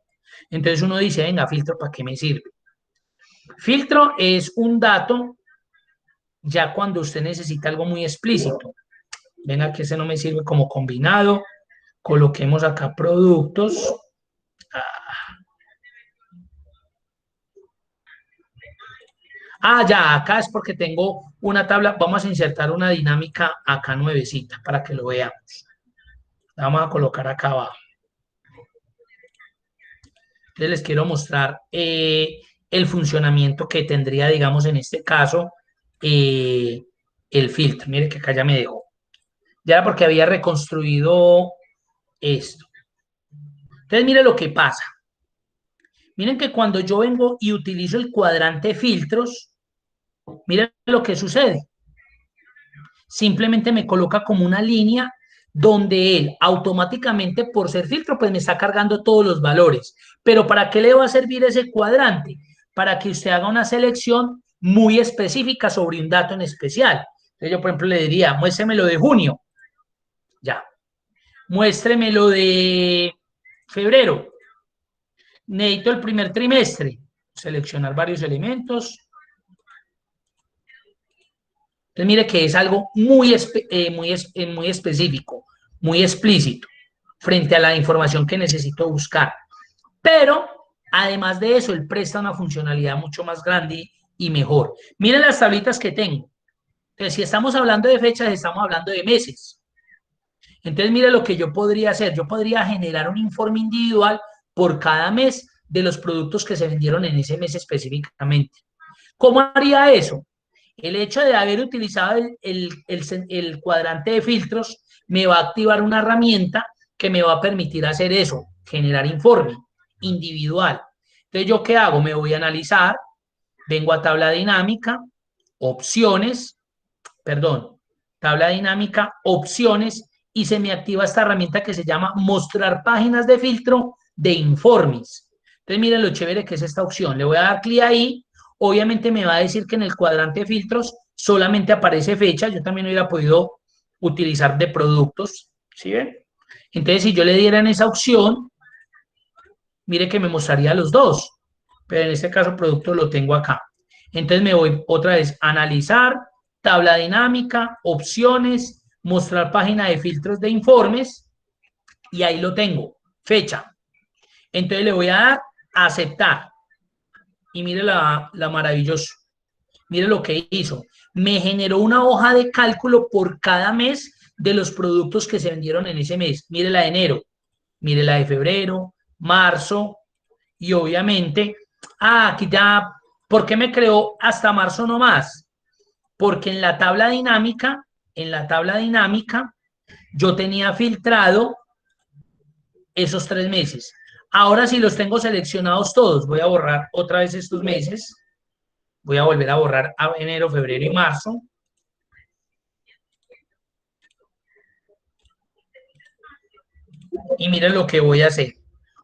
Entonces uno dice, venga, filtro, ¿para qué me sirve? Filtro es un dato ya cuando usted necesita algo muy explícito. Venga, que ese no me sirve como combinado. Coloquemos acá productos. Ya, acá es porque tengo una tabla. Vamos a insertar una dinámica acá nuevecita para que lo veamos. La vamos a colocar acá abajo. Entonces les quiero mostrar el funcionamiento que tendría, digamos, en este caso, el filtro. Mire que acá ya me dejó. Ya era porque había reconstruido esto. Entonces, mire lo que pasa. Miren que cuando yo vengo y utilizo el cuadrante filtros, miren lo que sucede. Simplemente me coloca como una línea donde él automáticamente, por ser filtro, pues me está cargando todos los valores. Pero ¿para qué le va a servir ese cuadrante? Para que usted haga una selección muy específica sobre un dato en especial. Entonces yo, por ejemplo, le diría, muéstremelo de junio. Ya. Muéstremelo de febrero. Necesito el primer trimestre. Seleccionar varios elementos. Entonces, mire que es algo muy específico, muy explícito, frente a la información que necesito buscar. Pero, además de eso, él presta una funcionalidad mucho más grande y mejor. Miren las tablitas que tengo. Entonces, si estamos hablando de fechas, estamos hablando de meses. Entonces, mire lo que yo podría hacer. Yo podría generar un informe individual por cada mes de los productos que se vendieron en ese mes específicamente. ¿Cómo haría eso? El hecho de haber utilizado el cuadrante de filtros me va a activar una herramienta que me va a permitir hacer eso, generar informe individual. Entonces, ¿yo qué hago? Me voy a analizar, vengo a tabla dinámica, opciones, perdón, tabla dinámica, opciones, y se me activa esta herramienta que se llama mostrar páginas de filtro de informes. Entonces, miren lo chévere que es esta opción. Le voy a dar clic ahí. Obviamente me va a decir que en el cuadrante de filtros solamente aparece fecha. Yo también hubiera podido utilizar de productos. ¿Sí ven? Entonces, si yo le diera en esa opción, mire que me mostraría los dos. Pero en este caso, producto lo tengo acá. Entonces me voy otra vez a analizar, tabla dinámica, opciones, mostrar página de filtros de informes y ahí lo tengo, fecha. Entonces le voy a dar a aceptar y mire la maravilloso. Mire lo que hizo. Me generó una hoja de cálculo por cada mes de los productos que se vendieron en ese mes. Mire la de enero, mire la de febrero, marzo y obviamente, aquí ya, ¿por qué me creó hasta marzo no más? Porque en la tabla dinámica, yo tenía filtrado esos 3 meses. Ahora sí los tengo seleccionados todos. Voy a borrar otra vez estos meses. Voy a volver a borrar a enero, febrero y marzo. Y miren lo que voy a hacer.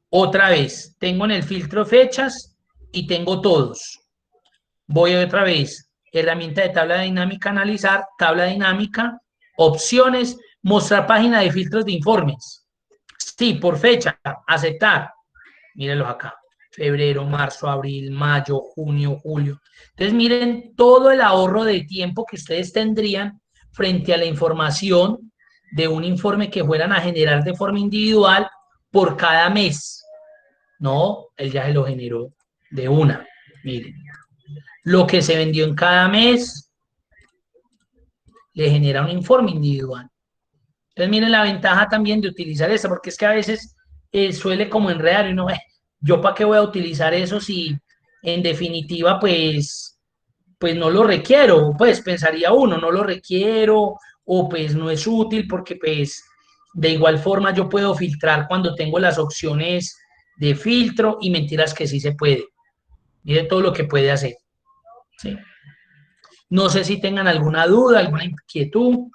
Otra vez, tengo en el filtro fechas y tengo todos. Voy otra vez, herramienta de tabla dinámica, analizar, tabla dinámica, opciones, mostrar página de filtros de informes. Sí, por fecha, aceptar. Mírenlos acá. Febrero, marzo, abril, mayo, junio, julio. Entonces miren todo el ahorro de tiempo que ustedes tendrían frente a la información de un informe que fueran a generar de forma individual por cada mes. No, él ya se lo generó de una. Miren, lo que se vendió en cada mes le genera un informe individual. Entonces miren la ventaja también de utilizar esta, porque es que a veces suele como enredar y uno, yo para qué voy a utilizar eso si en definitiva pues no lo requiero, pues pensaría uno, no lo requiero o pues no es útil porque pues de igual forma yo puedo filtrar cuando tengo las opciones de filtro y mentiras que sí se puede. Mire todo lo que puede hacer. ¿Sí? No sé si tengan alguna duda, alguna inquietud.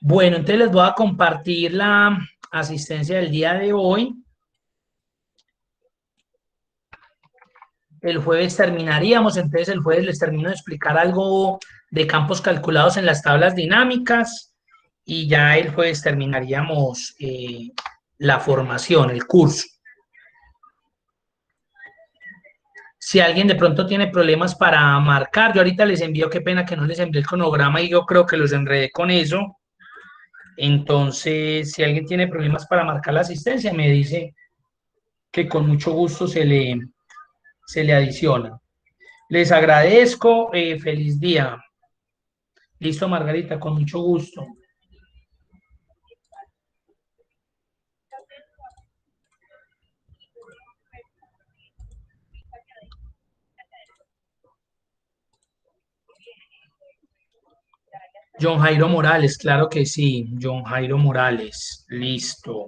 Bueno, entonces les voy a compartir la asistencia del día de hoy. El jueves terminaríamos, entonces el jueves les termino de explicar algo de campos calculados en las tablas dinámicas y ya el jueves terminaríamos la formación, el curso. Si alguien de pronto tiene problemas para marcar, yo ahorita les envío, qué pena que no les envié el cronograma y yo creo que los enredé con eso. Entonces, si alguien tiene problemas para marcar la asistencia, me dice que con mucho gusto se le adiciona. Les agradezco, feliz día. Listo, Margarita, con mucho gusto. John Jairo Morales, claro que sí, John Jairo Morales, listo.